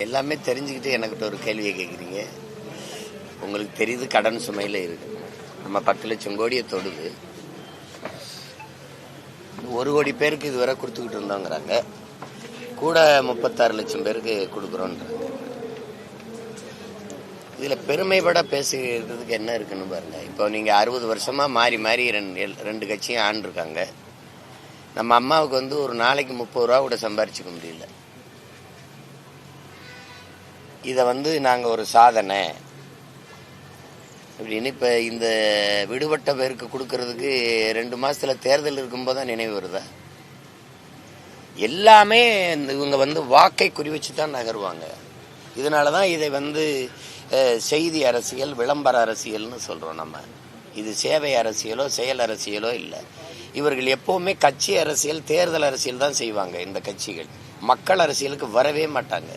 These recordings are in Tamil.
எல்லாமே தெரிஞ்சுக்கிட்டு எனக்கிட்ட ஒரு கேள்வியை கேட்குறீங்க. உங்களுக்கு தெரியுது கடன் சுமையில் இருக்கு. நம்ம 10 லட்சம் கோடியை தொடுது. 1 கோடி பேருக்கு இதுவரை கொடுத்துக்கிட்டு இருந்தோங்கிறாங்க. கூட 36 லட்சம் பேருக்கு கொடுக்குறோன்றாங்க. இதில் பெருமைப்பட பேசுகிறதுக்கு என்ன இருக்குன்னு பாருங்க. இப்போ நீங்கள் 60 வருஷமா மாறி மாறி ரெண்டு கட்சியும் ஆண்டிருக்காங்க. நம்ம அம்மாவுக்கு ஒரு நாளைக்கு 30 ரூபா கூட சம்பாரிச்சுக்க முடியல. இதை நாங்கள் ஒரு சாதனை அப்படின்னு இப்போ இந்த விடுபட்ட பேருக்கு கொடுக்கறதுக்கு 2 மாசத்துல தேர்தல் இருக்கும்போது தான் நினைவு வருதா? எல்லாமே இவங்க வாக்கை குறி வச்சு தான் நகருவாங்க. இதனாலதான் இதை செய்தி அரசியல், விளம்பர அரசியல்னு சொல்றோம் நம்ம. இது சேவை அரசியலோ செயல் அரசியலோ இல்லை. இவர்கள் எப்பவுமே கட்சி அரசியல், தேர்தல் அரசியல் தான் செய்வாங்க. இந்த கட்சிகள் மக்கள் அரசியலுக்கு வரவே மாட்டாங்க.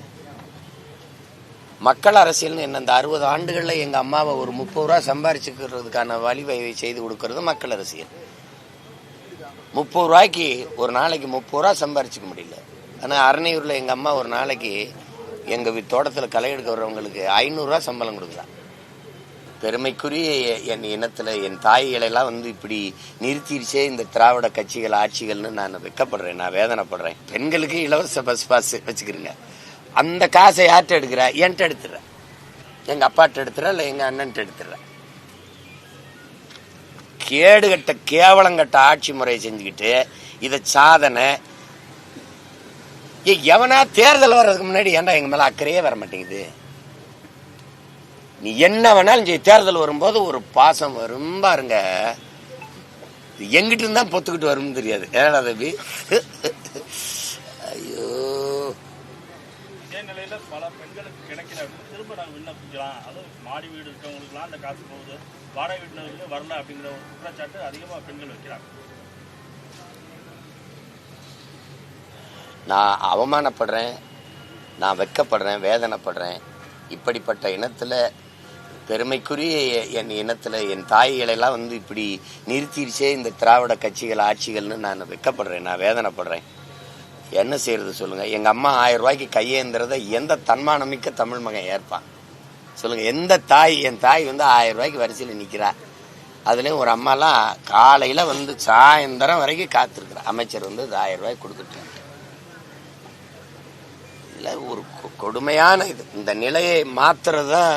மக்கள் அரசியல்னு என்ன, இந்த 60 ஆண்டுகள்ல எங்க அம்மாவை ஒரு 30 ரூபா சம்பாரிச்சுக்கிறதுக்கான வழிவகை செய்து கொடுக்கறது மக்கள் அரசியல். 30 ரூபாய்க்கு ஒரு நாளைக்கு 30 ரூபா சம்பாரிச்சுக்க முடியல. ஆனா அரணையூர்ல எங்க அம்மா ஒரு நாளைக்கு எங்க தோட்டத்துல களை எடுக்க வர்றவங்களுக்கு 500 ரூபா சம்பளம் கொடுக்கலாம். பெருமைக்குரிய என் இனத்துல என் தாய்களெல்லாம் இப்படி நிறுத்திடுச்சே இந்த திராவிட கட்சிகள், ஆட்சிகள்னு நான் வெக்கப்படுறேன், நான் வேதனைப்படுறேன். பெண்களுக்கு இலவச பஸ் பாஸ் வச்சுக்கிறீங்க. அந்த காசை யார்கிட்ட எடுக்கிற? என்கிட்ட எடுத்துடுற, எங்க அப்பாட்ட எடுத்துற, இல்ல எங்க அண்ணன்ட்ட எடுத்துடுற. கேடுகட்ட கேவலங்கட்ட ஆட்சி முறையை செஞ்சுக்கிட்டு இத சாதனை. எவனா தேர்தல் வர்றதுக்கு முன்னாடி ஏன்டா எங்க மேல அக்கறையே வர மாட்டேங்குது? நீ என்ன வேணாலும் தேர்தல் வரும்போது ஒரு பாசம் வரும் பாருங்க. எங்கிட்ட இருந்தா பொத்துக்கிட்டு வரும் தெரியாது. ஏடா தம்பி? ஐயோ, நிலையில பல பெண்களுக்கு கிடைக்கிற திரும்ப நாங்கள் விண்ணப்பிக்கலாம். அதுவும் மாடி வீடு இருக்கவங்களுக்குலாம் அந்த காசு போகுது, வாடகை வீட்டினருக்கு வரல அப்படிங்கிற ஒரு குற்றச்சாட்டு அதிகமாக பெண்கள் வைக்கிறாங்க. நான் அவமானப்படுறேன், நான் வெட்கப்படுறேன், வேதனைப்படுறேன். இப்படிப்பட்ட இனத்துல, பெருமைக்குரிய என் இனத்துல என் தாய்களெல்லாம் இப்படி நிறுத்திடுச்சே இந்த திராவிட கட்சிகள், ஆட்சிகள்னு நான் வெட்கப்படுறேன், நான் வேதனைப்படுறேன். என்ன செய்யறது சொல்லுங்க? எங்க அம்மா 1000 ரூபாய்க்கு கையேந்திரத எந்த தன்மானமிக்க தமிழ் மகன் ஏற்பான் சொல்லுங்க? எந்த தாய்? என் தாய் 1000 ரூபாய்க்கு வரிசையில் நிக்கிறா. அதுலயும் ஒரு அம்மாலாம் காலையில சாயந்தரம் வரைக்கும் காத்திருக்கிறா. அமைச்சர் 1000 ரூபாய்க்கு கொடுத்துட்டு இல்ல. ஒரு கொடுமையான இது. இந்த நிலையை மாத்துறதுதான்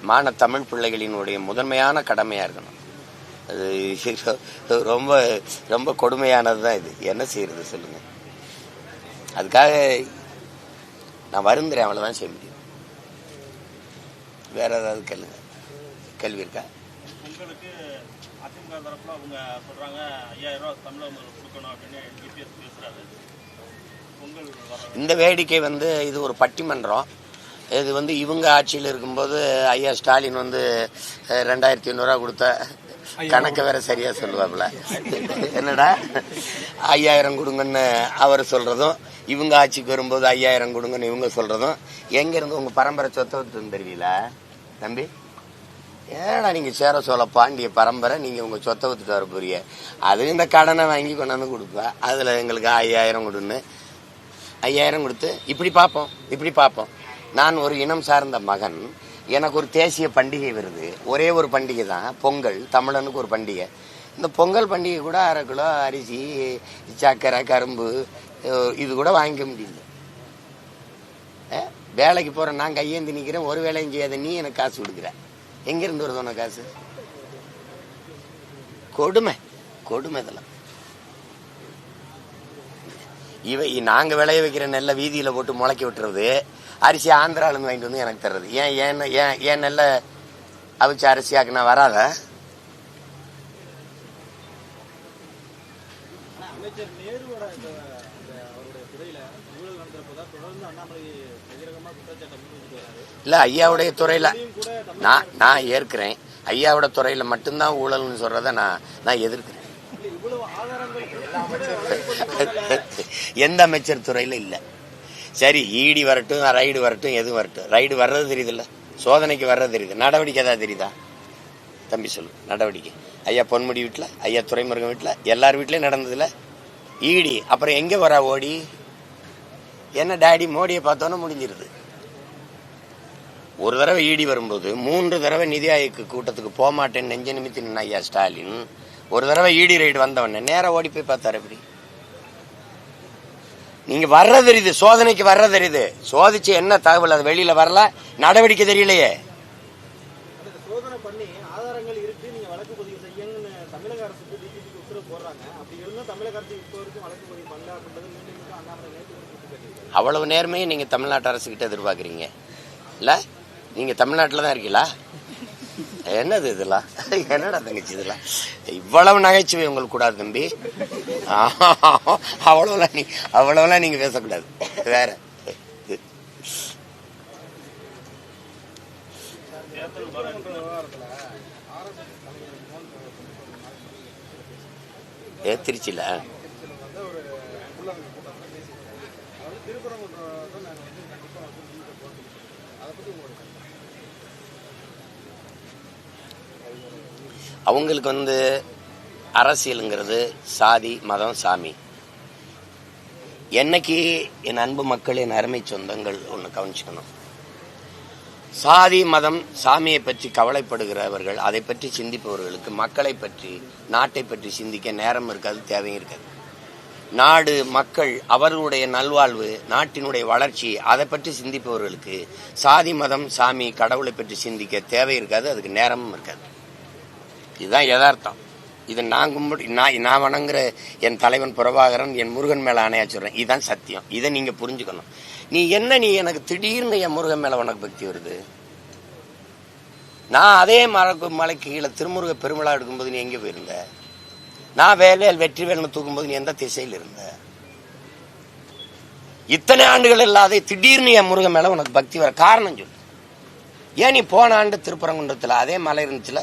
மான தமிழ் பிள்ளைகளினுடைய முதன்மையான கடமையா இருக்கணும். அது ரொம்ப ரொம்ப கொடுமையானதுதான் இது. என்ன செய்யறது சொல்லுங்க? அதுக்காக நான் வருந்துறேன், அவ்வளவுதான் செய்ய முடியும். வேற ஏதாவது கேள்வி இருக்கா? உங்களுக்கு அதிமுக தரப்புல அவங்க சொல்றாங்க 5000 ரூபாய் தமிழக கொடுக்கணும் அப்படின்னு டிபிஎஸ் பேசுறாரு. இந்த வேடிக்கை இது ஒரு பட்டிமன்றம். இது இவங்க ஆட்சியில் இருக்கும்போது ஐயா ஸ்டாலின் 2500 கொடுத்த கணக்கு வேற சரியா சொல்லுவாப்புல. என்னடா 5000 கொடுங்கன்னு அவர் சொல்றதும், இவங்க ஆட்சிக்கு வரும்போது 5000 கொடுங்கன்னு இவங்க சொல்றதும், எங்க இருந்து உங்க பரம்பரை சொத்தை விட்டு தெரியல தம்பி? ஏன்னா நீங்க சேர சோழ பாண்டிய பரம்பரை, நீங்க உங்க சொத்தை வித்துட்டு வர போறீங்க. அது இந்த கடனை வாங்கி கொண்டாந்து கொடுப்பா. அதுல எங்களுக்கு 5000 கொடுன்னு 5000 கொடுத்து இப்படி பார்ப்போம். நான் ஒரு இனம் சார்ந்த மகன், எனக்கு ஒரு தேசிய பண்டிகை வருது. ஒரே ஒரு பண்டிகை தான், பொங்கல். தமிழனுக்கு ஒரு பண்டிகை. இந்த பொங்கல் பண்டிகை கூட 1/2 கிலோ அரிசி, சர்க்கரை, கரும்பு இது கூட வாங்கிக்க முடியல. வேலைக்கு போறேன், நான் கையேந்தி நிக்கிறேன், ஒரு வேலையும் செய்யாத நீ எனக்கு காசு கொடுக்குற. எங்கிருந்து வருது உனக்கு காசு? கொடுமை இதெல்லாம். நாங்க விளைய வைக்கிற நெல்லை வீதியில போட்டு முளைக்க விட்டுறது, அரிசி ஆந்திரால இருந்து வாங்கிட்டு எனக்கு தர்றது. ஏன் நெல்ல அவிச்சு அரிசியாக்குனா வராத? இல்ல, ஐயாவுடைய துறையில நான் ஏற்கிறேன். ஐயாவோட துறையில மட்டும்தான் ஊழல்னு சொல்றத நான் எதிர்க்கிறேன். எந்த அமைச்சர் துறையில இல்ல. சரி, ஈடி வரட்டும், ரைடு வரட்டும், எது வரட்டும். ரைடு வர்றது தெரியுது இல்ல, சோதனைக்கு வர்றது தெரியுது. நடவடிக்கை ஏதாவது தெரியுதா தம்பி? சொல்லு. நடவடிக்கை ஐயா பொன்முடி வீட்டுல, ஐயா துரைமுருகன் வீட்டுல, எல்லார் வீட்லயும் நடந்ததுல ஈடி. அப்புறம் எங்க வரா ஓடி? என்ன டாடி மோடியை பார்த்தோன்னு முடிஞ்சிருது. ஒரு தடவை இடி வரும்போது 3 தடவை நிதி ஆயோக் கூட்டத்துக்கு போக மாட்டேன்னு நெஞ்ச நிமித்தி நின்ன ஐயா ஸ்டாலின் ஒரு தடவை இடி ரைடு வந்தவொடனே நேரா ஓடி போய் பார்த்தாரு. எப்படி நீங்க வர்ற தெரியுது, சோதனைக்கு வர்ற தெரியுது, சோதிச்சு என்ன தகவல் அது வெளியில வரல, நடவடிக்கை தெரியலையே. சோதனை பண்ணி ஆதாரங்கள் இருக்கு, நீங்க வழக்கு பதிவு செய்யுங்கன்னு தமிழக அரசுக்கு டிஜிபிக்கு உத்தரவு போடுறாங்க. அப்படி இருந்தும் தமிழக அரசு இப்போ வரைக்கும் வழக்கு பதிவு பண்ணல அப்படின்றது மீண்டும் அண்ணாமலை நேற்று. அவ்வளவு நேர்மையை நீங்க தமிழ்நாட்டு அரசு கிட்ட எதிர்பார்க்குறீங்க இல்ல? நீங்க தமிழ்நாட்டில் தான் இருக்கீங்களா? என்னது இதெல்லாம்? என்னடா தங்கச்சி இதெல்லாம்? இவ்வளவு நகைச்சுவை உங்களுக்கு கூடாது தம்பி. அவ்வளவுலாம் நீங்க பேசக்கூடாது. வேற திருச்சியில அவங்களுக்கு அரசியலுங்கிறது சாதி மதம் சாமி. என்னைக்கு என் அன்பு மக்கள், என் அருமை சொந்தங்கள் ஒன்று கவனிச்சுக்கணும். சாதி மதம் சாமியை பற்றி கவலைப்படுகிறவர்கள், அதை பற்றி சிந்திப்பவர்களுக்கு மக்களை பற்றி நாட்டை பற்றி சிந்திக்க நேரம் இருக்காது, தேவையும் இருக்காது. நாடு மக்கள் அவர்களுடைய நல்வாழ்வு நாட்டினுடைய வளர்ச்சி அதை பற்றி சிந்திப்பவர்களுக்கு சாதி மதம் சாமி கடவுளை பற்றி சிந்திக்க தேவை இருக்காது, அதுக்கு நேரமும் இருக்காது. இதுதான் யதார்த்தம். இது நான் வணங்குற என் தலைவன் பிரபாகரன், என் முருகன் மேல ஆணையா சொல்றேன். இதுதான் சத்தியம். இதை நீங்க புரிஞ்சுக்கணும். நீ எனக்கு திடீர்னு என் முருகன் மேல உனக்கு பக்தி வருது? நான் அதே மலைக்கு கீழே திருமுருக பெருமிழா எடுக்கும்போது நீ எங்க போயிருந்த? நான் வெற்றி வேல்னு தூக்கும்போது நீ எந்த திசையில் இருந்த? இத்தனை ஆண்டுகள் இல்லாத திடீர்னு என் முருகன் மேல உனக்கு பக்தி வர காரணம் சொல்லு. ஏன் நீ போன ஆண்டு திருப்பரங்குன்றத்துல அதே மலை இருந்துச்சுல,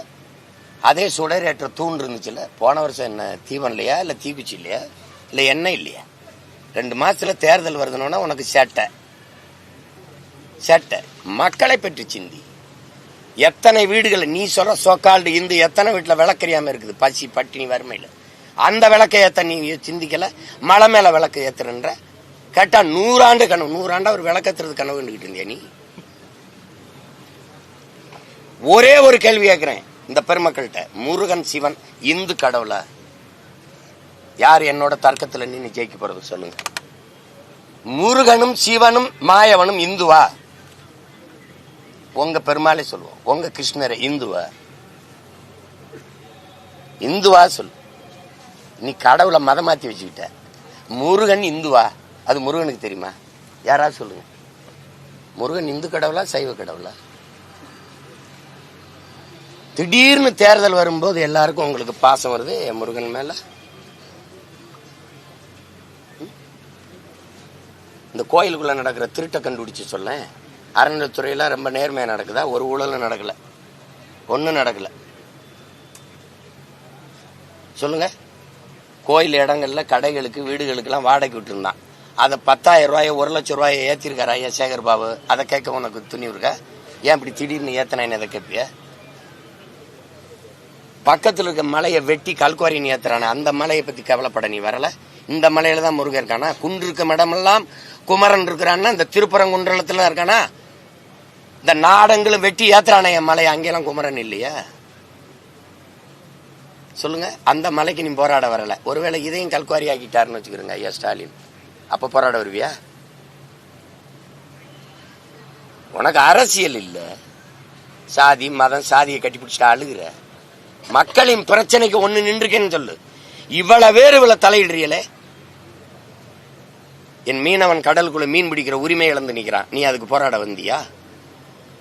அதே சுடரேற்ற தூண் இருந்துச்சுல, போன வருஷம் என்ன தீபம் இல்லையா, இல்ல தீக்குச்சி இல்லையா, இல்ல எண்ணெய் இல்லையா? 2 மாசத்துல தேர்தல் வருதுன்னா உனக்கு சேட்டை. மக்களை பற்றி சிந்தி. எத்தனை வீடுகள் நீ சொல்ற சோக்கால்டு இந்து எத்தனை வீட்டுல விளக்கறியாம இருக்குது, பசி பட்டினி வறுமையில. அந்த விளக்கை ஏத்த நீ சிந்திக்கல. மலை மேல விளக்கு ஏத்துறன்ற கேட்டா 100 ஆண்டு கனவு, 100 ஆண்டா ஒரு விளக்கத்துறது கனவு கண்டுகிட்டு இருந்தியா நீ? ஒரே ஒரு கேள்வி கேட்கிறேன் இந்த பெருமக்கள்கிட்ட, முருகன் சிவன் இந்து கடவுளா? யார் என்னோட தர்க்கத்துல நின்று ஜெயிக்க போறது சொல்லுங்க. முருகனும் சிவனும் மாயவனும் இந்துவா? உங்க பெருமாளே சொல்லுவோம். உங்க கிருஷ்ணரை இந்துவா சொல்லு. நீ கடவுளை மதம் மாத்தி வச்சுக்கிட்ட. முருகன் இந்துவா? அது முருகனுக்கு தெரியுமா? யாராவது சொல்லுங்க. முருகன் இந்து கடவுளா சைவ கடவுளா? திடீர்னு தேர்தல் வரும்போது எல்லாருக்கும் உங்களுக்கு பாசம் வருது என் முருகன் மேல. இந்த கோயிலுக்குள்ள நடக்கிற திருட்டை கண்டுபிடிச்சு சொல்ல. அறநிலைத்துறையில ரொம்ப நேர்மையா நடக்குதா? ஒரு ஊழலும் நடக்கல, ஒன்னும் நடக்கல. சொல்லுங்க. கோயில் இடங்கள்ல கடைகளுக்கு வீடுகளுக்கு எல்லாம் வாடகை விட்டு இருந்தான். அதை 10,000 ரூபாய் 1 லட்சம் ரூபாய் ஏத்திருக்காரு ஐயா சேகர் பாபு. அதை கேட்க உனக்கு துணிவு இருக்கா? ஏன் இப்படி திடீர்னு ஏத்தனை அதை கேட்பிய? பக்கத்தில் இருக்க மலையை வெட்டி கல்குவாரி நீ ஏத்துறான, அந்த மலையை பத்தி கவலைப்பட நீ வரல. இந்த மலையில தான் முருகன் இருக்கானா? குன்று இருக்க இடமெல்லாம் குமரன் இருக்கிறான்னா இந்த திருப்பரங்குன்றத்துல இருக்கானா? இந்த நாடங்களும் வெட்டி ஏத்துறானே என் மலை, அங்கெல்லாம் குமரன் இல்லையா? சொல்லுங்க. அந்த மலைக்கு நீ போராட வரல. ஒருவேளை இதையும் கல்குவாரி ஆக்கிட்டாருன்னு வச்சுக்கிறோங்க ஐயா ஸ்டாலின், அப்ப போராட வருவியா? உனக்கு அரசியல் இல்ல, சாதி மதம் சாதியை கட்டி பிடிச்சிட்டு அழுகுற. மக்களின் பிரச்சனைக்கு ஒண்ணு நின்றுக்கேன்னு சொல்லு. இவ்வளவு பேர் இவ்வளவு தலையிடுறீங்களே. என் மீனவன் கடலுக்குள்ள மீன் பிடிக்கிற உரிமை இழந்து நிக்கிறான், நீ அதுக்கு போராட வந்தியா?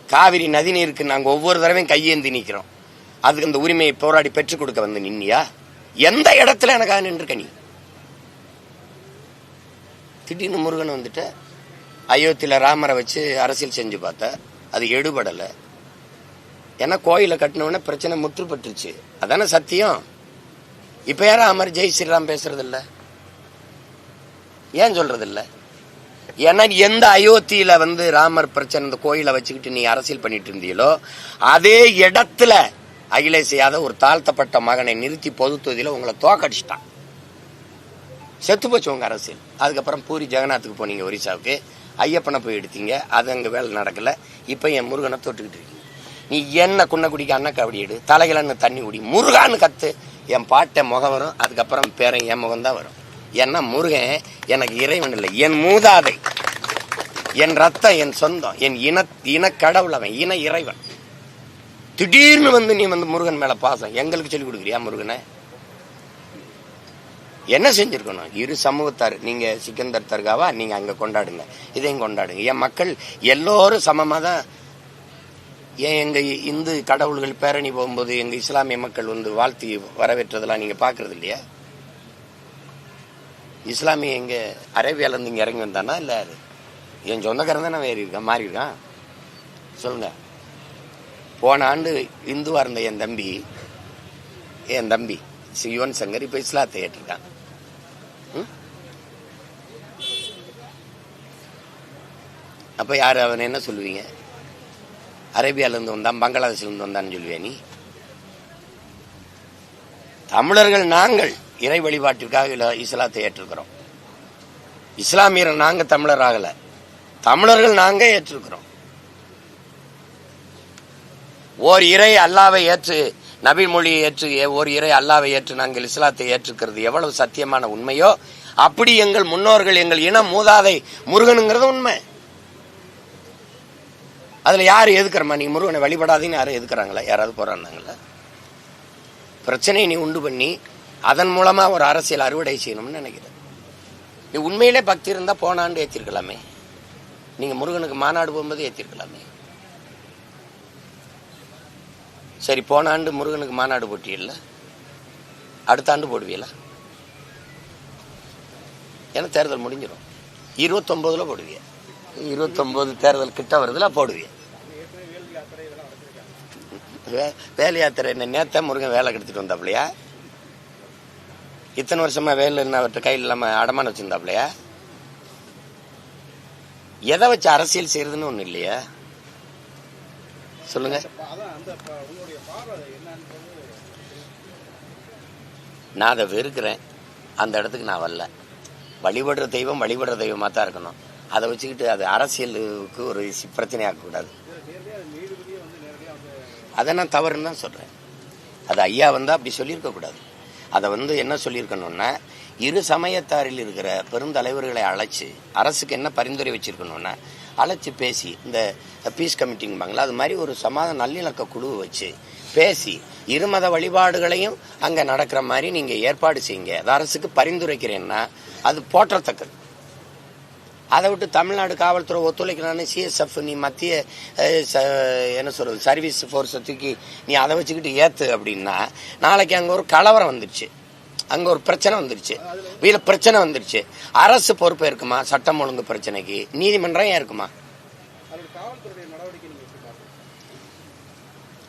காவிரி நதி நீருக்கு நாங்க ஒவ்வொரு தடவையும் கையேந்தி நிக்கிறோம், அதுக்கு அந்த உரிமையை போராடி பெற்றுக் கொடுக்க வந்து நின்னியா? எந்த இடத்துல எனக்காக நின்றுக்க நீ? திடீர்னு முருகன் வந்துட்டு அயோத்தியில ராமரை வச்சு அரசியல் செஞ்சு பார்த்த, அது எடுபடல. ஏன்னா கோயில கட்டினவுடனே பிரச்சனை முற்றுப்பட்டுருச்சு, அதான சத்தியம். இப்ப யாரும் ராமர் ஜெய் ஸ்ரீராம் பேசுறது இல்ல, ஏன் சொல்றது இல்ல? ஏன்னா எந்த அயோத்தியில ராமர் பிரச்சனை இந்த கோயிலை வச்சுக்கிட்டு நீ அரசியல் பண்ணிட்டு இருந்தீங்களோ அதே இடத்துல அகிலேஷ் யாதவ் ஒரு தாழ்த்தப்பட்ட மகனை நிறுத்தி பொது தொகுதியில உங்களை தோக்கடிச்சிட்டான். செத்து போச்சு உங்க அரசியல். அதுக்கப்புறம் பூரி ஜெகநாத்துக்கு போனீங்க ஒரிசாவுக்கு, ஐயப்பனை போய் எடுத்தீங்க, அது அங்கே வேலை நடக்கல. இப்போ என் முருகனை தொட்டுக்கிட்டு இருக்கீங்க. நீ என்ன குன்ன குடிக்க அண்ணா கபடி எடு, தலைகளன்னு தண்ணி குடி, முருகான்னு கத்து, என் பாட்டை முகம் வரும். அதுக்கப்புறம் பேரன் என் முகம் தான் வரும். ஏன்னா முருகன் எனக்கு இறைவன் இல்லை, என் மூதாதை, என் ரத்தம், என் சொந்தம், என் இன கடவுள், அவன் இன இறைவன். திடீர்னு வந்து நீ வந்து முருகன் மேல பாசம் எங்களுக்கு சொல்லி கொடுக்குறியா? முருகனை என்ன செஞ்சிருக்கணும்? இரு சமூகத்தார், நீங்க சிக்கந்தர் தர்காவா, நீங்க அங்க கொண்டாடுங்க, இதையும் கொண்டாடுங்க. என் மக்கள் எல்லோரும் சமமா தான். ஏன் எங்க இந்து கடவுள்கள் பேரணி போகும்போது எங்க இஸ்லாமிய மக்கள் வந்து வாழ்த்தி வரவேற்றதெல்லாம் நீங்க பாக்குறது இல்லையா? இஸ்லாமிய எங்க அரேபியால இருந்து இங்க இறங்கி வந்தானா? இல்ல என் சொந்தக்காரன் தானே வேறி இருக்கான், மாறி இருக்கான். சொல்லுங்க. போன ஆண்டு இந்துவா இருந்த என் தம்பி யுவன் சங்கர் இப்ப இஸ்லாத்தை ஏற்றிருக்கான். அப்ப யாரு அவன் என்ன சொல்லுவீங்க? அரேபியால இருந்து வந்தான், பங்களாதேஷ்ல இருந்து வந்தான்னு சொல்லுவேன் நீ? தமிழர்கள் நாங்கள் இறை வழிபாட்டிற்காக இஸ்லாத்தை ஏற்றிருக்கிறோம். இஸ்லாமியர்கள் நாங்க தமிழர் ஆகல, தமிழர்கள் நாங்க ஏற்றிருக்கிறோம். ஓர் இறை அல்லாவை ஏற்று, நபி மொழியை ஏற்று, ஒரு இறை அல்லாவை ஏற்று நாங்கள் இஸ்லாத்தை ஏற்றுக்கிறது எவ்வளவு சத்தியமான உண்மையோ அப்படி எங்கள் முன்னோர்கள், எங்கள் இன மூதாதை முருகனுங்கிறது உண்மை. அதுல யாரு எதுக்குறமா? நீ முருகனை வழிபடாதீன்னு யாரும் எதுக்குறாங்களா? யாராவது போறாங்களா? பிரச்சனையை நீ உண்டு பண்ணி அதன் மூலமா ஒரு அரசியல் அறுவடை செய்யணும்னு நினைக்கிறேன். நீ உண்மையிலே பக்தி இருந்தா போன ஆண்டு ஏற்றிருக்கலாமே. நீங்க முருகனுக்கு மாநாடு போகும்போது ஏற்றிருக்கலாமே. சரி, போன ஆண்டு முருகனுக்கு மாநாடு போட்டியல்ல, அடுத்த ஆண்டு போடுவீல? ஏன்னா தேர்தல் முடிஞ்சிடும். 29 போடுவிய, 29 தேர்தல் கிட்ட வருதுல போடுவிய. வேலை யாத்திரை என்ன நேத்த முருகன் வேலை கெடுத்துட்டு வந்தாப்லையா? இத்தனை வருஷமா வேலை என்ன அவர்கிட்ட கையில் இல்லாம அடமான வச்சிருந்தாப்லையா? எதை வச்சு அரசியல் செய்யறதுன்னு ஒண்ணு இல்லையா? சொல்லுங்க. நான் அதை வெறுக்கிறேன். அந்த இடத்துக்கு நான் வரல. வழிபடுற தெய்வமா தான் இருக்கணும். அதை வச்சுக்கிட்டு அது அரசியலுக்கு ஒரு பிரச்சனையாக்க கூடாது. அதை நான் தவறுன்னு தான் சொல்றேன். அது ஐயா வந்து அப்படி சொல்லியிருக்க கூடாது. அதை வந்து என்ன சொல்லியிருக்கணும்னா, இரு சமயத்தாரில் இருக்கிற பெருந்தலைவர்களை அழைச்சு அரசுக்கு என்ன பரிந்துரை வச்சிருக்கணும்னா, அழைச்சி பேசி, இந்த பீஸ் கமிட்டிங்பாங்களா, அது மாதிரி ஒரு சமாதான நல்லிணக்க குழுவை வச்சு பேசி இருமத வழிபாடுகளையும் அங்க நடக்கிற மாதிரி நீங்க ஏற்பாடு செய்யுங்க. அது அரசுக்கு பரிந்துரைக்கிறேன்னா அது போற்றத்தக்கது. அதை விட்டு தமிழ்நாடு காவல்துறை ஒத்துழைக்கிறான்னு சிஎஸ்எஃப், நீ மத்திய என்ன சொல்றது சர்வீஸ் போர்ஸை தூக்கி நீ அதை வச்சுக்கிட்டு ஏத்து அப்படின்னா, நாளைக்கு அங்க ஒரு கலவரம் வந்துருச்சு, அங்க ஒரு பிரச்சனை வந்துருச்சு, வீல பிரச்சனை வந்துருச்சு, அரசு பொறுப்பு இருக்குமா? சட்டம் ஒழுங்கு பிரச்சனைக்கு நீதிமன்றம் ஏன் இருக்குமா?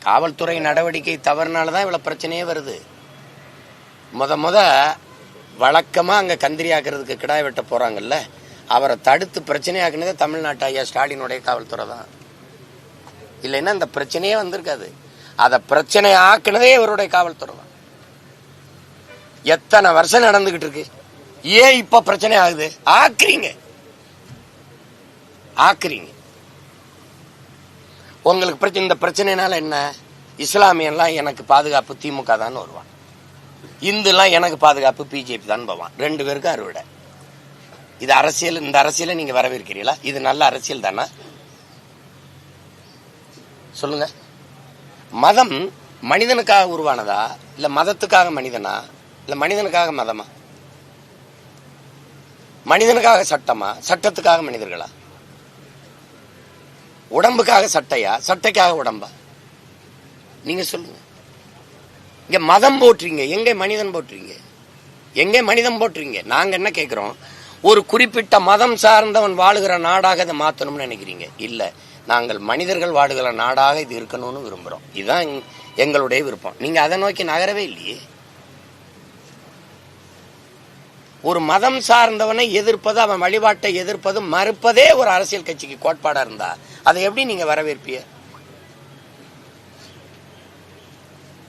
காவல்துறை நடவடிக்கை தவறுனாலதான் இவ்வளவு பிரச்சனையே வருது. முத வழக்கமா அங்க கந்திரி ஆக்குறதுக்கு கிடாய் வெட்ட போறாங்கல்ல, அவரை தடுத்து பிரச்சனையாக்குனதே தமிழ்நாட்டு ஐயா ஸ்டாலினுடைய காவல்துறை தான். இல்லைன்னா இந்த பிரச்சனையே வந்திருக்காது. அத பிரச்சனை ஆக்குனதே இவருடைய காவல்துறை தான். எத்தனை வருஷம் நடந்துகிட்டு இருக்கு, ஏன் இப்ப பிரச்சனை ஆகுது? ஆக்குறீங்க. உங்களுக்கு இந்த பிரச்சனைனால என்ன? இஸ்லாமியெல்லாம் எனக்கு பாதுகாப்பு திமுக தான் வருவான், இந்துலாம் எனக்கு பாதுகாப்பு பிஜேபி தான் போவான். 2 பேருக்கு அறுவடை. இது அரசியல். இந்த அரசியலை நீங்க வரவேற்கிறீங்களா? இது நல்ல அரசியல் தானா? சொல்லுங்க. மதம் மனிதனுக்காக உருவானதா, இல்ல மதத்துக்காக மனிதனா, இல்ல மனிதனுக்காக மதமா? மனிதனுக்காக சட்டமா, சட்டத்துக்காக மனிதர்களா? உடம்புக்காக சட்டையா, சட்டைக்காக உடம்பா? நீங்க சொல்லுங்க. இங்க மதம் போட்டுறீங்க, எங்க மனிதன் போட்டுறீங்க? எங்க மனிதன் போட்டுறீங்க? நாங்க என்ன கேட்கிறோம், ஒரு குறிப்பிட்ட மதம் சார்ந்தவன் வாழுகிற நாடாக இதை மாத்தணும்னு நினைக்கிறீங்க. இல்ல, நாங்கள் மனிதர்கள் வாழுகிற நாடாக இது இருக்கணும்னு விரும்புறோம். இதுதான் எங்களுடைய விருப்பம். நீங்க அதை நோக்கி நகரவே இல்லையே. ஒரு மதம் சார்ந்தவனை எதிர்ப்பது, அவன் வழிபாட்டை எதிர்ப்பது, மறுப்பதே ஒரு அரசியல் கட்சிக்கு கோட்பாடா இருந்தா அதை எப்படி நீங்க வரவேற்பிய?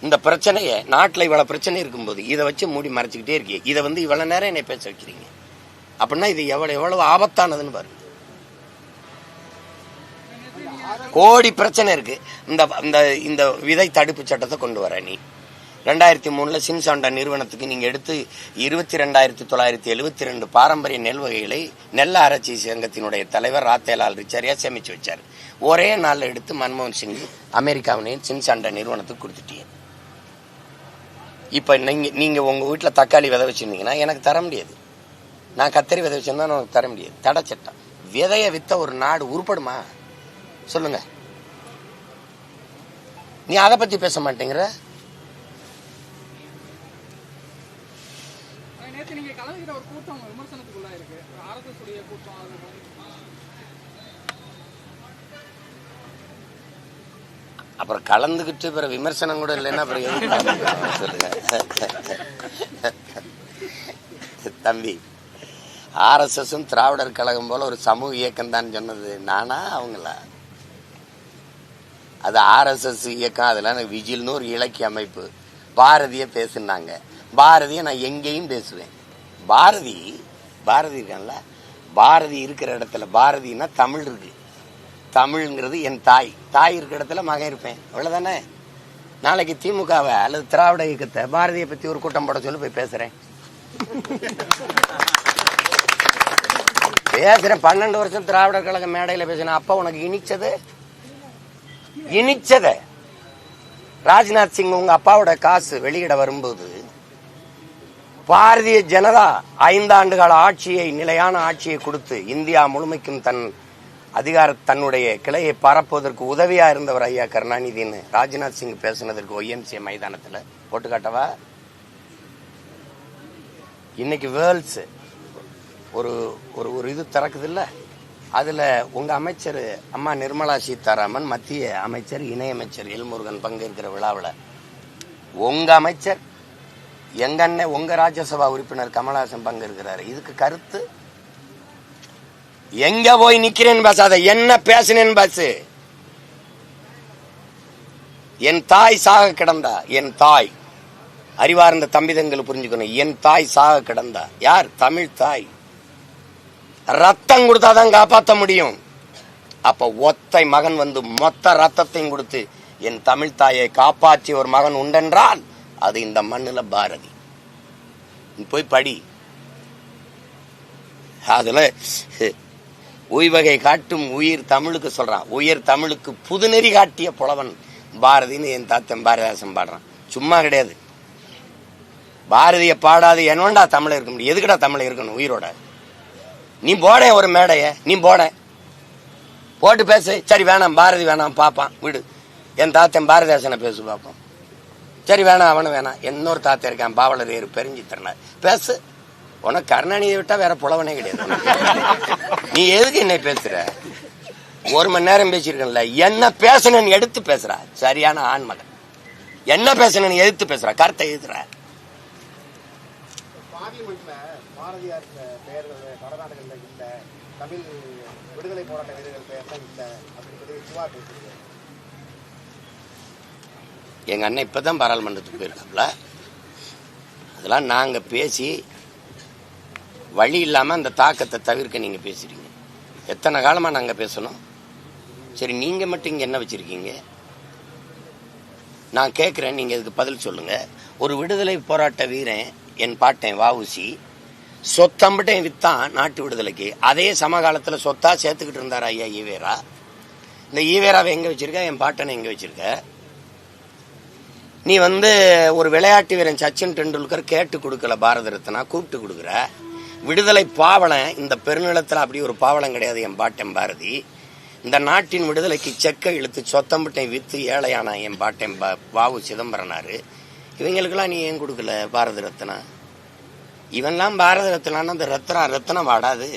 இந்த பிரச்சனையை நாட்டில் இவ்வளவு பிரச்சனை இருக்கும்போது இதை வச்சு மூடி மறைச்சிக்கிட்டே இருக்கீங்க. இதை வந்து இவ்வளவு நேரம் என்னை பேச வைக்கிறீங்க அப்படின்னா இது எவ்வளவு ஆபத்தானதுன்னு பாருங்க. கோடி பிரச்சனை இருக்கு. இந்த விதை தடுப்பு சட்டத்தை கொண்டு வர நீ 2003 சின்சாண்டா நிறுவனத்துக்கு நீங்க எடுத்து 22,972 பாரம்பரிய நெல் வகைகளை நெல் ஆராய்ச்சி சங்கத்தினுடைய தலைவர் ராத்தேலால் ரிச்சரியா சேமிச்சு வச்சாரு. ஒரே நாள்ல எடுத்து மன்மோகன் சிங் அமெரிக்காவினையும் சின்சாண்டா நிறுவனத்துக்கு கொடுத்துட்டீங்க. இப்ப நீங்க உங்க வீட்டுல தக்காளி விதை வச்சிருந்தீங்கன்னா எனக்கு தர முடியாது. நான் கத்தரி விதை வச்சிருந்தா எனக்கு தர முடியாது. தடை சட்டம். விதைய வித்த ஒரு நாடு உருப்படுமா சொல்லுங்க? நீ அதை பத்தி பேச மாட்டேங்கிற. அப்புறம் கலந்துகிட்டு பிற விமர்சனம் கூட இல்லைன்னா அப்புறம் சொல்லுங்க. தம்பி, ஆர்எஸ்எஸும் திராவிடர் கழகம் போல ஒரு சமூக இயக்கம் தான் சொன்னது நானா அவங்களா? அது ஆர்எஸ்எஸ் இயக்கம். அதெல்லாம் விஜில்னு ஒரு இலக்கிய அமைப்பு. பாரதிய பேசுனாங்க. பாரதிய நான் எங்கேயும் பேசுவேன். பாரதி இருக்கான்ல, பாரதி இருக்கிற இடத்துல பாரதினா தமிழ் இருக்கு. தமிழ்ங்கிறது என் தாய் இருக்கிற இடத்துல மகன் இருப்பேன். அவ்வளவுதானே? நாளைக்கு திமுகவை அல்லது திராவிட இயக்கத்தை பாரதியை பத்தி ஒரு கூட்டம் போட சொல்லி போய் பேசுறேன். 12 வருஷம் திராவிடர் கழக மேடையில பேசின அப்ப உனக்கு இனிச்சத ராஜ்நாத் சிங் உங்க அப்பாவோட காசு வெளியிட வரும்போது பாரதிய ஜனதா 5 ஆண்டு கால ஆட்சியை, நிலையான ஆட்சியை கொடுத்து இந்தியா முழுமைக்கும் தன்னுடைய கிளையை பரப்புவதற்கு உதவியா இருந்தவர் ஐயா கருணாநிதினு ராஜ்நாத் சிங் பேசினதற்கு ஒய்எம்சிஏ மைதானத்துல போட்டு காட்டவா? இன்னைக்கு வேர்ல்ட்ஸ் ஒரு இது திறக்குது இல்ல, அதுல உங்க அமைச்சர் அம்மா நிர்மலா சீதாராமன், மத்திய அமைச்சர் இணையமைச்சர் எல்முருகன் பங்கேற்கிற விழாவில் உங்க அமைச்சர் எங்க அண்ணன் உங்க ராஜ்யசபா உறுப்பினர் கமலஹாசன் பங்கேற்கிறாரு. இதுக்கு கருத்து எங்க போய் நிக்கிறேன்னு பேசாத, என்ன பேசினேன்னு பேசு. என் தாய் சாக கிடந்தா, என் தாய் அறிவார்ந்த தம்பிதங்களை புரிஞ்சுக்கணும். என் தாய் சாக கிடந்தா. யார்? தமிழ் தாய். ரத்தம் கொடுத்தாதான் காப்பாற்ற முடியும். அப்ப ஒத்தை மகன் வந்து மொத்த ரத்தத்தையும் கொடுத்து என் தமிழ் தாயை காப்பாற்றிய ஒரு மகன் உண்டென்றால் அது இந்த மண்ணுல பாரதி. போய் படி. அதுல உய்வகை காட்டும் உயிர் தமிழுக்கு சொல்றான். உயிர் தமிழுக்கு புதுநெறி காட்டிய புலவன் பாரதின்னு என் தாத்தன் பாரதிதாசன் பாடுறான். சும்மா கிடையாது. பாரதிய பாடாது என்னோண்டா தமிழ் இருக்க முடியும்? எதுக்குடா தமிழ் இருக்கணும் உயிரோட? நீ போட ஒரு மேடைய, நீ போட்டு பேசு. சரி வேணாம், பாரதி வேணாம், பாப்பான் விடு. என் தாத்தன் பாரதிதாசனை பேசு பாப்போம். சரி வேணாம், அவனு வேணாம். இன்னொரு தாத்தன் இருக்கான் பாவலர் ஏறு பெருஞ்சி திறனார், பேசு. உனக்கு கருணாநிதியை விட்டா வேற புலவனே கிடையாது. நீ எதுக்கு என்னை பேசுற? 1 மணி நேரம் பேசிருக்கல. என்ன பேசணும்னு எடுத்து பேசுற. சரியான ஆண்மகன். என்ன பேசணும்னு எதிர்த்து பேசுற, கருத்தை எதிர்ற. பார்லிமெண்ட்ல பாரதியார் பெயர் வடநாடுகள்ல இல்ல, தமிழ் விடுதலை போராட்ட வீரர்கள் பெயர் தான் இல்ல அப்படின்னு சொல்லி சிவா பேசுறீங்க. எங்க அண்ணன் இப்பதான் பாராளுமன்றத்துக்கு போயிருக்காப்ல. அதெல்லாம் நாங்க பேசி வழி இல்லாம அந்த தாக்கத்தை தவிர்க்க நீங்க பேசுறீங்க. எத்தனை காலமா நாங்க பேசணும்? சரி, நீங்க மட்டும் இங்க என்ன வச்சிருக்கீங்க? நான் கேட்கிறேன், நீங்க இதுக்கு பதில் சொல்லுங்க. ஒரு விடுதலை போராட்ட வீரன், என் பாட்டன் வஉசி சொத்தம்பட்டையும் வித்தான் நாட்டு விடுதலைக்கு. அதே சமகாலத்துல சொத்தா சேர்த்துக்கிட்டு இருந்தாரா ஐயா ஈவேரா? இந்த ஈவேராவை எங்க வச்சிருக்க? என் பாட்டனை எங்க வச்சிருக்க? நீ ஒரு விளையாட்டு வீரன் சச்சின் டெண்டுல்கர் கேட்டு கொடுக்கல பாரத ரத்னா, கூப்பிட்டு கொடுக்குற. விடுதலை பாவலன் இந்த பெருநிலத்துல அப்படி ஒரு பாவலம் கிடையாது என் பாட்டன் பாரதி. இந்த நாட்டின் விடுதலைக்கு செக்க இழுத்து சொத்தம்பட்டை வித்து ஏழையான என் பாட்டன் வாவு சிதம்பரனாரு. இவங்களுக்கெல்லாம் நீ ஏன் கொடுக்கல பாரத ரத்னா? இவன்லாம் பாரத ரத்னான்னு அந்த ரத்னம் வாடாது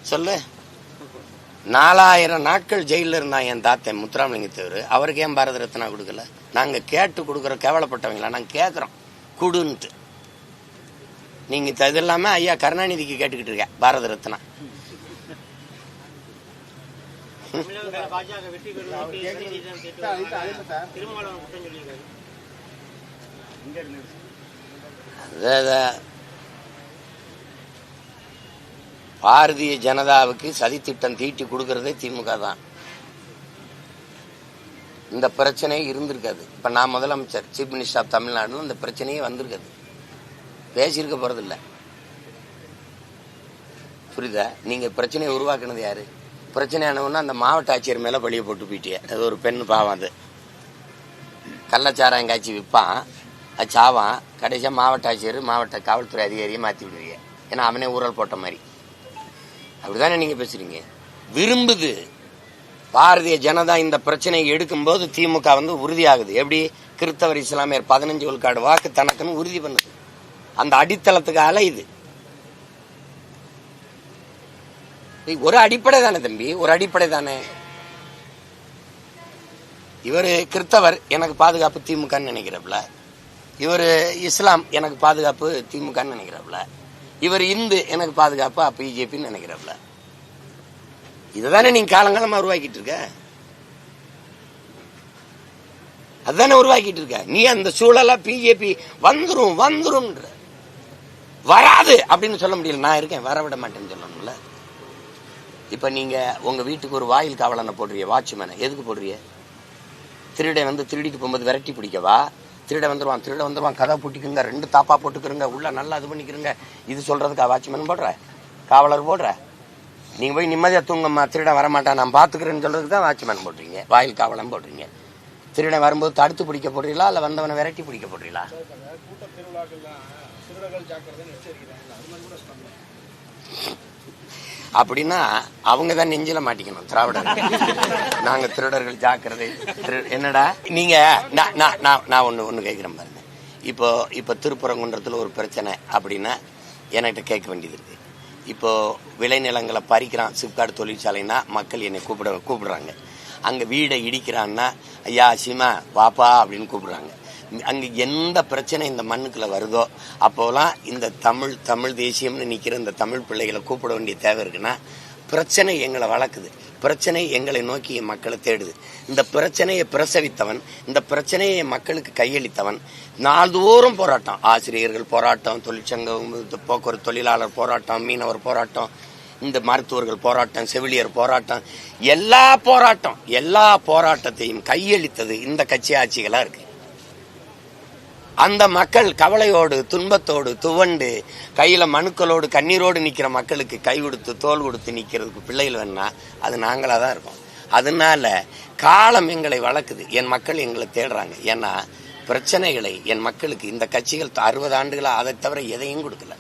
சொல்லு. 4000 நாட்கள் ஜெயில இருந்தான் என் தாத்தன் முத்துராமலிங்கத்தேவர். அவருக்கு ஏன் பாரத ரத்னா கொடுக்கல? நாங்க கேட்டு கொடுக்குற கேவலப்பட்டவங்களா? நாங்க கேட்கிறோம் குடுன்ட்டு. நீங்க இது இல்லாம ஐயா கருணாநிதிக்கு கேட்டுக்கிட்டு இருக்க பாரத ரத்னா. பாரதிய ஜனதாவுக்கு சதித்திட்டம் தீட்டி கொடுக்கறதே திமுக தான். இந்த பிரச்சனை இருந்திருக்காது. இப்ப நான் முதலமைச்சர், சீஃப் மினிஸ்டர் ஆஃப் தமிழ்நாடுன்னு இந்த பிரச்சனையே வந்திருக்காது, பேசியிருக்க போறதில்லை. புரியுதா? நீங்க பிரச்சனையை உருவாக்குனது யாரு? பிரச்சனை ஆனவொன்னா அந்த மாவட்ட ஆட்சியர் மேல பழிய போட்டு போயிட்டிய. அது ஒரு பெண் பாவம். அது கள்ளச்சாராயம் காய்ச்சி விற்பான், அது சாவான், கடைசியாக மாவட்ட ஆட்சியர் மாவட்ட காவல்துறை அதிகாரியை மாற்றி விடுவீங்க. ஏன்னா அவனே ஊழல் போட்ட மாதிரி. அப்படிதானே நீங்க பேசுறீங்க? விரும்புது பாரதிய ஜனதா இந்த பிரச்சனையை எடுக்கும்போது திமுக வந்து உறுதியாகுது. எப்படி? கிறிஸ்தவர் இஸ்லாமியர் 15 விழுக்காடு வாக்கு தனக்குன்னு உறுதி பண்ணுது. அந்த அடித்தளத்துக்கு அலையுது. ஒரு அடிப்படை தானே தம்பி, ஒரு அடிப்படை தானே. இவரு கிறிஸ்தவர், எனக்கு பாதுகாப்பு திமுகன்னு நினைக்கிறப்பல. இவர் இஸ்லாம், எனக்கு பாதுகாப்பு திமுகன்னு நினைக்கிறப்பல. இவர் இந்து, எனக்கு பாதுகாப்பு பிஜேபின்னு நினைக்கிறப்பல. இதுதானே நீங்க காலங்காலமா உருவாக்கிட்டு இருக்க. அதுதானே உருவாக்கிட்டு இருக்க. நீ அந்த சூழலா பிஜேபி வந்துரும் வந்துரும் வராது அப்படின்னு சொல்ல முடியல. நான் இருக்கேன், வரவிட மாட்டேன்னு சொல்லணும்ல. இப்ப நீங்க உங்க வீட்டுக்கு ஒரு வாயில் காவலனை போடுறிய, வாட்ச்மேனை எதுக்கு போடுறிய? திருடன் வந்து திருடிட்டு போகும்போது விரட்டி பிடிக்கவா? திருட வந்துருவான் கதை பூட்டிக்குங்க, 2 தாப்பா போட்டுக்கிறங்க, உள்ள நல்லா இது பண்ணிக்கிறங்க, இது சொல்றதுக்கா வாட்ச்மேன் போடுற, காவலர் போடுற? நீங்க போய் நிம்மதியா தூங்கம்மா, திருடன் வரமாட்டான் நான் பாத்துக்கிறேன்னு சொல்றதுக்கு தான் வாட்ச்மேன் போடுறீங்க, வாயில் காவலன் போடுறீங்க. திருடன் வரும்போது தடுத்து பிடிக்க போடுறீங்களா, இல்ல வந்தவனை விரட்டி பிடிக்க போடுறீங்களா? அப்படின்னா அவங்க தான் நெஞ்சில மாட்டிக்கணும் திராவிடர். நாங்க திருடர்கள் ஜாக்கிரதை. என்னடா நீங்க, நான் ஒண்ணு கேட்கிறேன் பாருங்க. இப்போ திருப்பரங்குன்றத்துல ஒரு பிரச்சனை அப்படின்னா என்கிட்ட கேட்க வேண்டியது இருக்கு. இப்போ விளைநிலங்களை பறிக்கிறான் சிப்காட் தொழிற்சாலைன்னா மக்கள் என்னை கூப்பிடுறாங்க. அங்க வீடை இடிக்கிறான்னா ஐயா சிமா வாப்பா அப்படின்னு கூப்பிடுறாங்க. அங்க எந்த பிரச்சனை இந்த மண்ணுக்குள்ள வருதோ அப்போலாம் இந்த தமிழ் தேசியம்னு நிக்கிற இந்த தமிழ் பிள்ளைகளை கூப்பிட வேண்டிய தேவை இருக்குன்னா, பிரச்சனை எங்களை வளர்க்குது, பிரச்சனை எங்களை நோக்கி மக்களை தேடுது. இந்த பிரச்சனையை பிரசவித்தவன், இந்த பிரச்சனையை மக்களுக்கு கையளித்தவன், நாள்தோறும் போராட்டம், ஆசிரியர்கள் போராட்டம், தொழிற்சங்கம், போக்குவரத்து தொழிலாளர் போராட்டம், மீனவர் போராட்டம், இந்த மருத்துவர்கள் போராட்டம், செவிலியர் போராட்டம், எல்லா போராட்டத்தையும் கையளித்தது இந்த கட்சி ஆட்சிகளா இருக்கு. அந்த மக்கள் கவலையோடு துன்பத்தோடு துவண்டு கையில மனுக்களோடு கண்ணீரோடு நிக்கிற மக்களுக்கு கை கொடுத்து தோல் கொடுத்து நிக்கிறதுக்கு பிள்ளைகள் வேணா அது நாங்களா தான் இருக்கோம். அதனால காலம் எங்களை வளர்க்குது, என் மக்கள் எங்களை தேடுறாங்க. ஏன்னா பிரச்சனைகளை என் மக்களுக்கு இந்த கட்சிகள் 60 ஆண்டுகளா அதை தவிர எதையும் கொடுக்கல.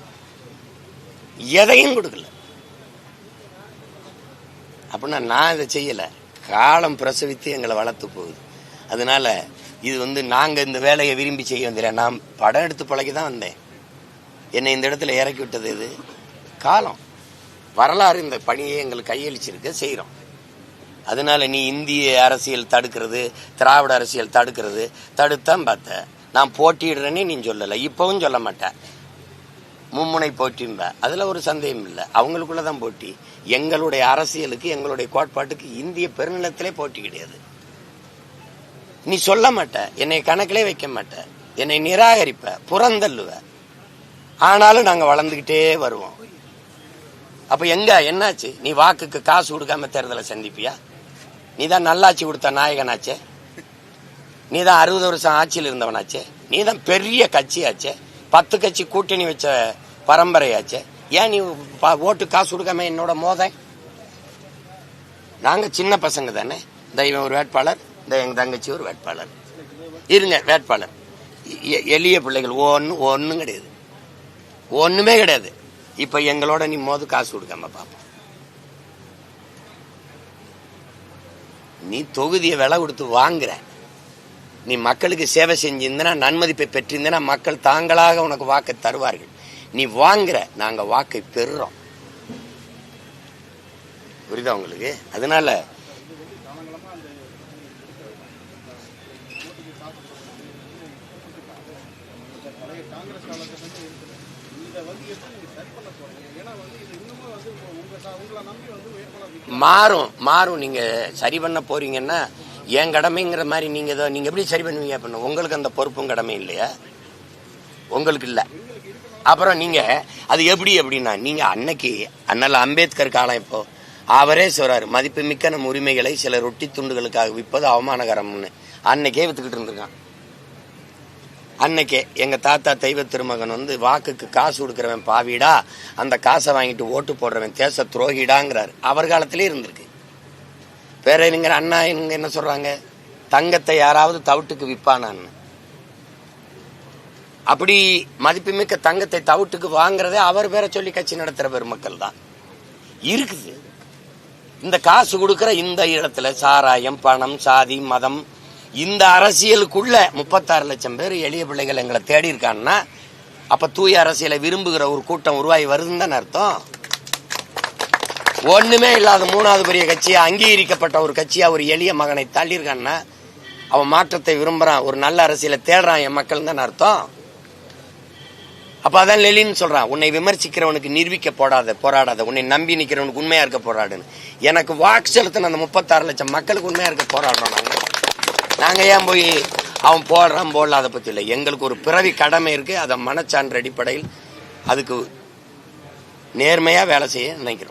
அப்படின்னா நான் இதை செய்யல, காலம் பிரசவித்து எங்களை வளர்த்து போகுது. அதனால இது வந்து நாங்க இந்த வேலையை விரும்பி செய்ய வந்தேன். நான் படம் எடுத்து பழகி தான் வந்தேன். என்னை இந்த இடத்துல இறக்கி விட்டது இது காலம், வரலாறு. இந்த பணியை எங்களுக்கு கையளிச்சிருக்க செய்யறோம். அதனால நீ இந்திய அரசியல் தடுக்கிறது, திராவிட அரசியல் தடுத்தான் பார்த்த. நான் போட்டியிடுறேன்னே நீ சொல்லல, இப்பவும் சொல்ல மாட்டேன். மும்முனை போட்டின்ப, அதுல ஒரு சந்தேகம் இல்லை. அவங்களுக்குள்ளதான் போட்டி. எங்களுடைய அரசியலுக்கு எங்களுடைய கோட்பாட்டுக்கு இந்திய பெருநிலத்திலே போட்டி கிடையாது. நீ சொல்ல மாட்ட, என்னை கணக்கிலே வைக்க மாட்ட, என்னை நிராகரிப்ப, புறந்தள்ளுவ. ஆனாலும் நாங்க வளர்ந்துகிட்டே வருவோம். அப்ப என்னாச்சு? நீ வாக்குக்கு காசு கொடுக்காம தேர்தலை சந்திப்பியா? நீ தான் நல்லாட்சி கொடுத்த நாயகனாச்சே, நீ தான் 60 வருஷம் ஆட்சியில் இருந்தவனாச்சே, நீ தான் பெரிய கட்சியாச்சே, 10 கட்சி கூட்டணி வச்ச பரம்பரையாச்சே. ஏன் நீ ஓட்டு காசு கொடுக்காம என்னோட மோத? நாங்க சின்ன பசங்க தானே. தெய்வம் ஒரு வேட்பாளர், எங்க தங்கச்சி ஒரு வேட்பாளர், இருங்க வேட்பாளர். எளிய பிள்ளைகள் ஒன்னும் கிடையாது, ஒண்ணுமே கிடையாது. இப்ப எங்களோட நீ மோது காசு கொடுக்காம பாப்போம். நீ தொகுதியை விலை கொடுத்து வாங்குற, நீ மக்களுக்கு சேவை செஞ்சிருந்தனா, நன்மதிப்பை பெற்றிருந்தனா மக்கள் தாங்களாக உனக்கு வாக்கை தருவார்கள். நீ வாங்குற, நாங்க வாக்கை பெறுறோம். புரியுதா உங்களுக்கு? அதனால மாறும். நீங்க சரி பண்ண போறீங்கன்னா என் கடமைங்கிற மாதிரி நீங்க எப்படி சரி பண்ணுவீங்க? உங்களுக்கு அந்த பொறுப்பும் கடமை இல்லையா? உங்களுக்கு இல்ல. அப்புறம் நீங்க அது எப்படி அப்படின்னா, நீங்க அன்னைக்கு அண்ணல் அம்பேத்கர் காலம் இப்போ அவரே சொல்றாரு, மதிப்புமிக்க நம் உரிமைகளை சில ரொட்டி துண்டுகளுக்காக விற்பது அவமானகரம்னு. அன்னைக்கே வித்துக்கிட்டு இருந்திருக்கான். அன்னைக்கே எங்க தாத்தா தெய்வ திருமகன் வந்து வாக்குக்கு காசு கொடுக்கறவன் பாவிடா, அந்த காசை வாங்கிட்டு ஓட்டு போடுறவன் தேச துரோகிடாங்கிறாரு. அவர் காலத்திலே இருந்திருக்கு. பேரறிஞர் அண்ணா இவங்க என்ன சொல்றாங்க, தங்கத்தை யாராவது தவிட்டுக்கு விற்பானான்னு. அப்படி மதிப்புமிக்க தங்கத்தை தவிட்டுக்கு வாங்குறதே அவர் பேரை சொல்லி கட்சி நடத்துற பெருமக்கள் தான் இருக்குது. இந்த காசு கொடுக்கிற இந்த இடத்துல சாராயம், பணம், சாதி, மதம், இந்த அரசியலுக்குள்ள 36 லட்சம் பேர் எளிய பிள்ளைகள் எங்களை தேடி இருக்கான்னா, அப்ப தூய அரசியலை விரும்புகிற ஒரு கூட்டம் உருவாகி வருதுன்னு தானே அர்த்தம். ஒண்ணுமே இல்லாத 3வது பெரிய கட்சியா அங்கீகரிக்கப்பட்ட ஒரு கட்சியா ஒரு எளிய மகனை தள்ளியிருக்கான்னா, அவன் மாற்றத்தை விரும்புறான், ஒரு நல்ல அரசியலை தேடுறான் என் மக்கள் தான் அர்த்தம். அப்ப அதான் லெலின் சொல்றான், உன்னை விமர்சிக்கிறவனுக்கு நிரூபிக்க போராடாத, உன்னை நம்பி நிக்கிறவனுக்கு உண்மையா இருக்க போராடுன்னு. எனக்கு வாக்கு செலுத்தின அந்த 36 லட்சம் மக்களுக்கு உண்மையா இருக்க போராடுறோம். நாங்க ஏன் போய் அவன் போடுறான் போடல அதை பத்தி இல்லை. எங்களுக்கு ஒரு பிறவி கடமை இருக்கு. அதை மனச்சான்று அடிப்படையில் அதுக்கு நேர்மையா வேலை செய்ய நினைக்கிறோம்.